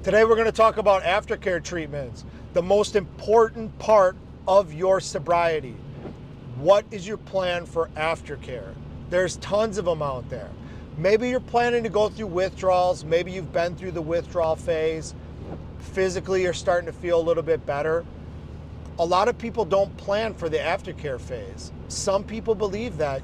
Today we're going to talk about aftercare treatments, the most important part of your sobriety. What is your plan for aftercare? There's tons of them out there. Maybe you're planning to go through withdrawals. Maybe you've been through the withdrawal phase. Physically, you're starting to feel a little bit better. A lot of people don't plan for the aftercare phase. Some people believe that,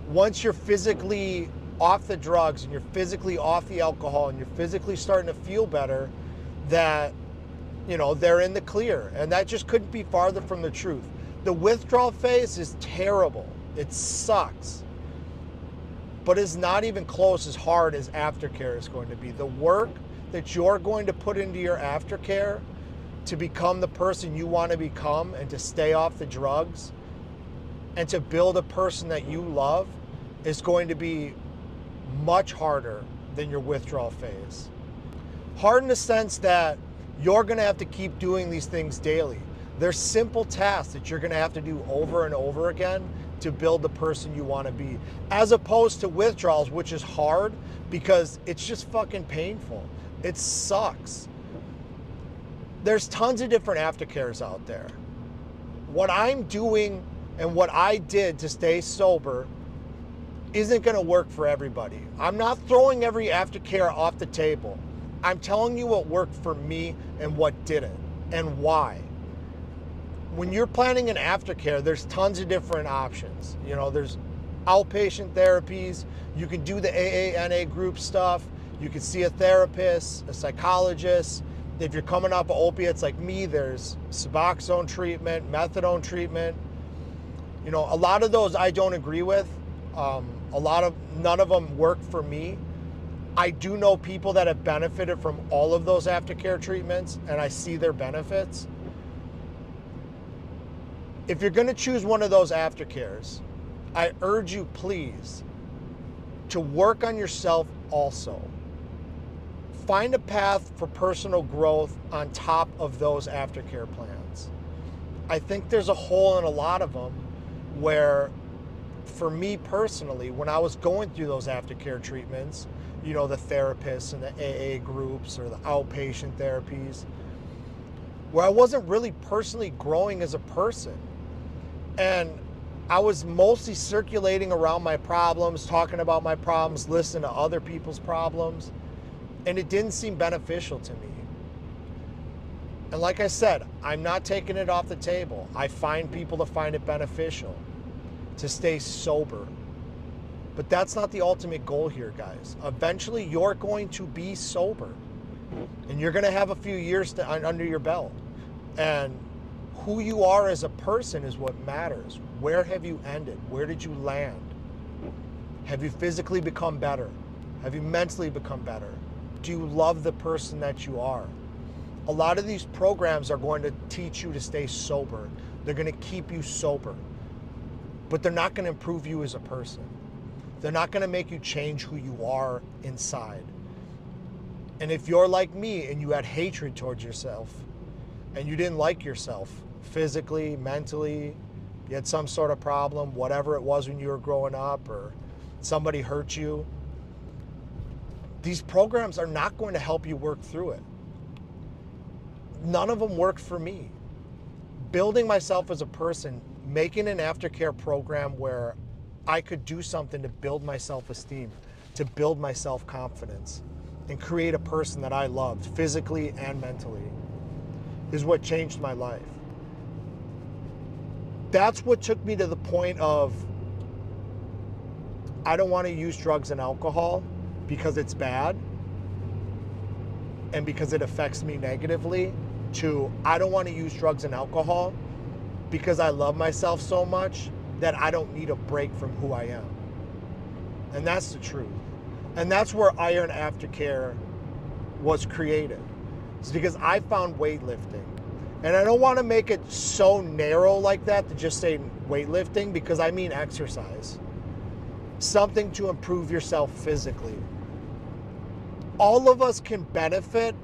once you're physically off the drugs and you're physically off the alcohol and you're physically starting to feel better, that, they're in the clear. And that just couldn't be farther from the truth. The withdrawal phase is terrible. It sucks. But it's not even close as hard as aftercare is going to be. The work that you're going to put into your aftercare to become the person you want to become and to stay off the drugs and to build a person that you love is going to be much harder than your withdrawal phase. Hard in the sense that you're going to have to keep doing these things daily. They're simple tasks that you're going to have to do over and over again to build the person you want to be, as opposed to withdrawals, which is hard because it's just fucking painful. It sucks. There's tons of different aftercares out there. What I'm doing and what I did to stay sober isn't going to work for everybody. I'm not throwing every aftercare off the table. I'm telling you what worked for me and what didn't and why. When you're planning an aftercare, there's tons of different options. There's outpatient therapies. You can do the AA/NA group stuff. You can see a therapist, a psychologist. If you're coming off of opiates like me, there's Suboxone treatment, methadone treatment. A lot of those I don't agree with. None of them work for me. I do know people that have benefited from all of those aftercare treatments, and I see their benefits. If you're going to choose one of those aftercares, I urge you, please, to work on yourself also. Find a path for personal growth on top of those aftercare plans. I think there's a hole in a lot of them where, for me personally, when I was going through those aftercare treatments, the therapists and the AA groups or the outpatient therapies, where I wasn't really personally growing as a person. And I was mostly circulating around my problems, talking about my problems, listening to other people's problems, and it didn't seem beneficial to me. And like I said, I'm not taking it off the table. I find people to find it beneficial to stay sober. But that's not the ultimate goal here, guys. Eventually, you're going to be sober. And you're going to have a few years under your belt. And who you are as a person is what matters. Where have you ended? Where did you land? Have you physically become better? Have you mentally become better? Do you love the person that you are? A lot of these programs are going to teach you to stay sober. They're going to keep you sober. But they're not going to improve you as a person. They're not going to make you change who you are inside. And if you're like me and you had hatred towards yourself and you didn't like yourself physically, mentally, you had some sort of problem, whatever it was when you were growing up or somebody hurt you, these programs are not going to help you work through it. None of them worked for me. Building myself as a person, making an aftercare program where I could do something to build my self-esteem, to build my self-confidence, and create a person that I loved physically and mentally is what changed my life. That's what took me to the point of, I don't want to use drugs and alcohol because it's bad and because it affects me negatively, to I don't want to use drugs and alcohol because I love myself so much that I don't need a break from who I am. And that's the truth. And that's where Iron Aftercare was created. It's because I found weightlifting. And I don't want to make it so narrow like that to just say weightlifting, because I mean exercise. Something to improve yourself physically. All of us can benefit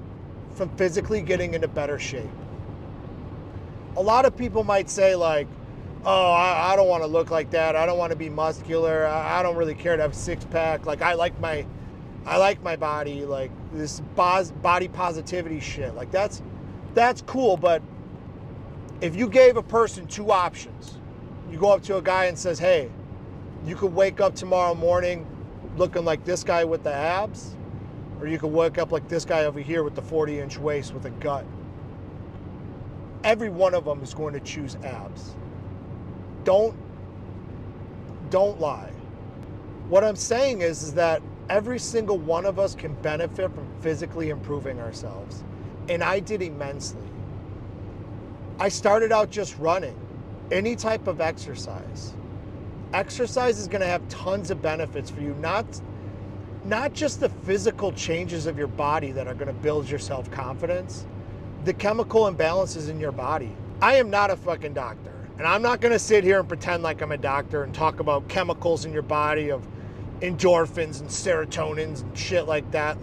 from physically getting into better shape. A lot of people might say like, oh, I don't want to look like that. I don't want to be muscular. I don't really care to have a six pack. Like I like my body. Like this body positivity shit. Like that's cool, but if you gave a person two options, you go up to a guy and says, hey, you could wake up tomorrow morning looking like this guy with the abs, or you could wake up like this guy over here with the 40-inch waist with a gut. Every one of them is going to choose abs. Don't lie. What I'm saying is that every single one of us can benefit from physically improving ourselves. And I did immensely. I started out just running. Any type of exercise. Exercise is going to have tons of benefits for you, not just the physical changes of your body that are going to build your self-confidence, the chemical imbalances in your body. I am not a fucking doctor, and I'm not going to sit here and pretend like I'm a doctor and talk about chemicals in your body of endorphins and serotonins and shit like that.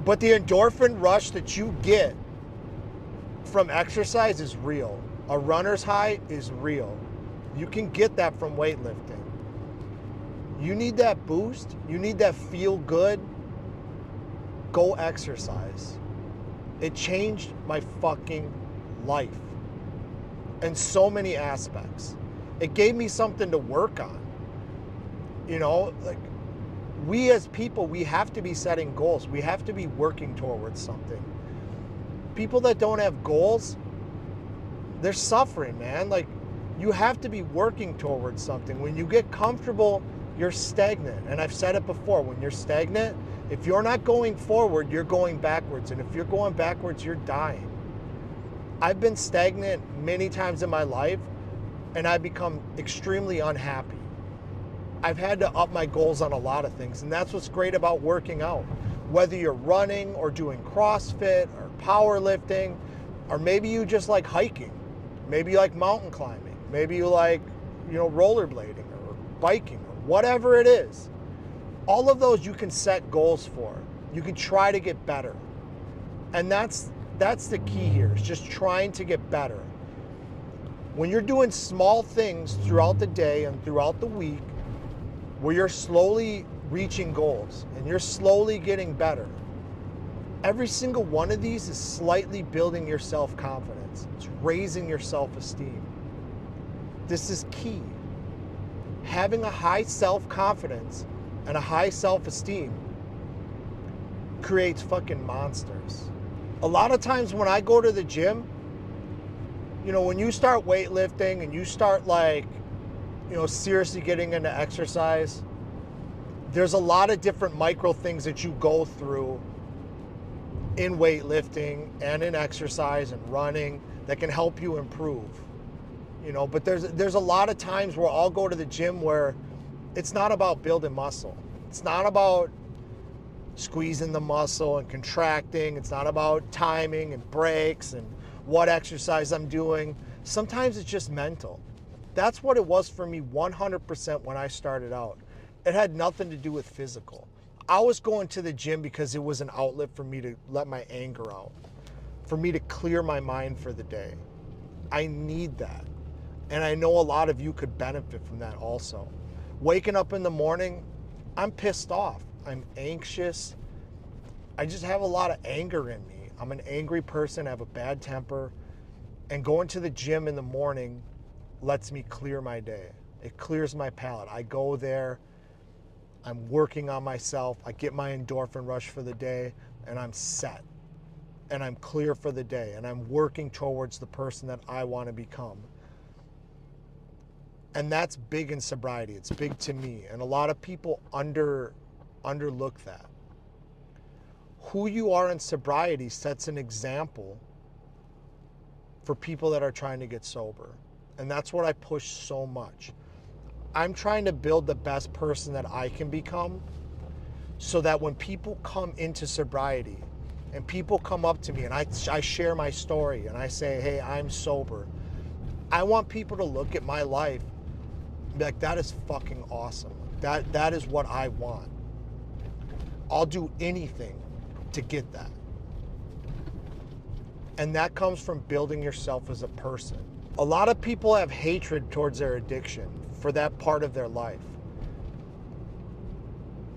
But the endorphin rush that you get from exercise is real. A runner's high is real. You can get that from weightlifting. You need that boost. You need that feel good. Go exercise. It changed my fucking life in so many aspects. It gave me something to work on. You know, like we as people, we have to be setting goals. We have to be working towards something. People that don't have goals, they're suffering, man. Like, you have to be working towards something. When you get comfortable, you're stagnant. And I've said it before, when you're stagnant, if you're not going forward, you're going backwards. And if you're going backwards, you're dying. I've been stagnant many times in my life, and I've become extremely unhappy. I've had to up my goals on a lot of things, and that's what's great about working out. Whether you're running or doing CrossFit or powerlifting, or maybe you just like hiking, maybe you like mountain climbing, maybe you like, rollerblading or biking or whatever it is. All of those you can set goals for. You can try to get better. And that's the key here, is just trying to get better. When you're doing small things throughout the day and throughout the week, where you're slowly reaching goals and you're slowly getting better, every single one of these is slightly building your self-confidence. It's raising your self-esteem. This is key. Having a high self-confidence and a high self-esteem creates fucking monsters. A lot of times when I go to the gym, when you start weightlifting and you start seriously getting into exercise, there's a lot of different micro things that you go through in weightlifting and in exercise and running that can help you improve. But there's a lot of times where I'll go to the gym where it's not about building muscle. It's not about squeezing the muscle and contracting. It's not about timing and breaks and what exercise I'm doing. Sometimes it's just mental. That's what it was for me 100% when I started out. It had nothing to do with physical. I was going to the gym because it was an outlet for me to let my anger out, for me to clear my mind for the day. I need that. And I know a lot of you could benefit from that also. Waking up in the morning, I'm pissed off. I'm anxious. I just have a lot of anger in me. I'm an angry person. I have a bad temper. And going to the gym in the morning lets me clear my day. It clears my palate. I go there. I'm working on myself. I get my endorphin rush for the day, and I'm set. And I'm clear for the day. And I'm working towards the person that I want to become. And that's big in sobriety. It's big to me. And a lot of people underlook that. Who you are in sobriety sets an example for people that are trying to get sober. And that's what I push so much. I'm trying to build the best person that I can become, so that when people come into sobriety and people come up to me and I share my story and I say, hey, I'm sober, I want people to look at my life and be like, that is fucking awesome. That is what I want. I'll do anything to get that. And that comes from building yourself as a person. A lot of people have hatred towards their addiction for that part of their life.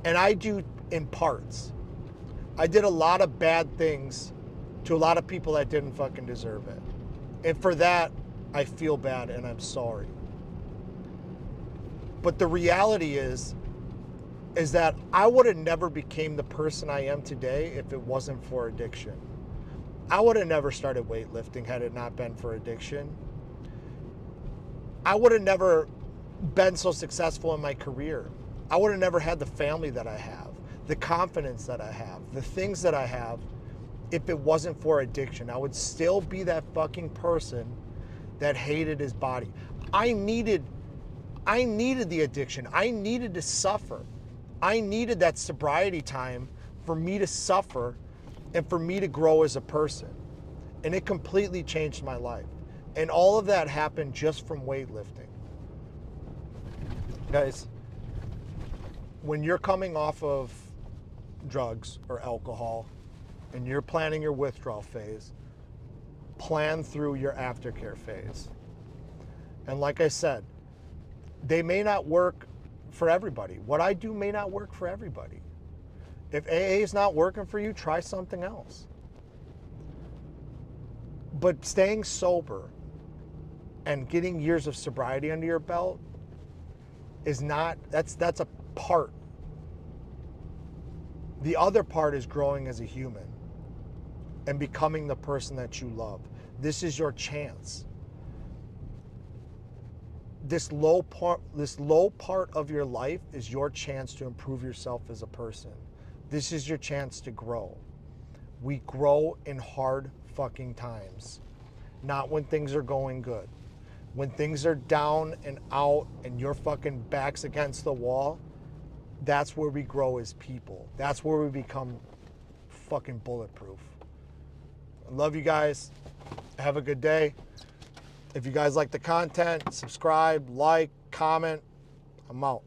And I do in parts. I did a lot of bad things to a lot of people that didn't fucking deserve it. And for that, I feel bad and I'm sorry. But the reality is that I would have never became the person I am today if it wasn't for addiction. I would have never started weightlifting had it not been for addiction. I would have never been so successful in my career. I would have never had the family that I have, the confidence that I have, the things that I have, if it wasn't for addiction. I would still be that fucking person that hated his body. I needed the addiction. I needed to suffer. I needed that sobriety time for me to suffer and for me to grow as a person. And it completely changed my life. And all of that happened just from weightlifting. Guys, when you're coming off of drugs or alcohol and you're planning your withdrawal phase, plan through your aftercare phase. And like I said, they may not work for everybody. What I do may not work for everybody. If AA is not working for you, try something else. But staying sober and getting years of sobriety under your belt is not, that's a part. The other part is growing as a human and becoming the person that you love. This is your chance. This low part of your life is your chance to improve yourself as a person. This is your chance to grow. We grow in hard fucking times, not when things are going good. When things are down and out and your fucking back's against the wall, that's where we grow as people. That's where we become fucking bulletproof. I love you guys. Have a good day. If you guys like the content, subscribe, like, comment. I'm out.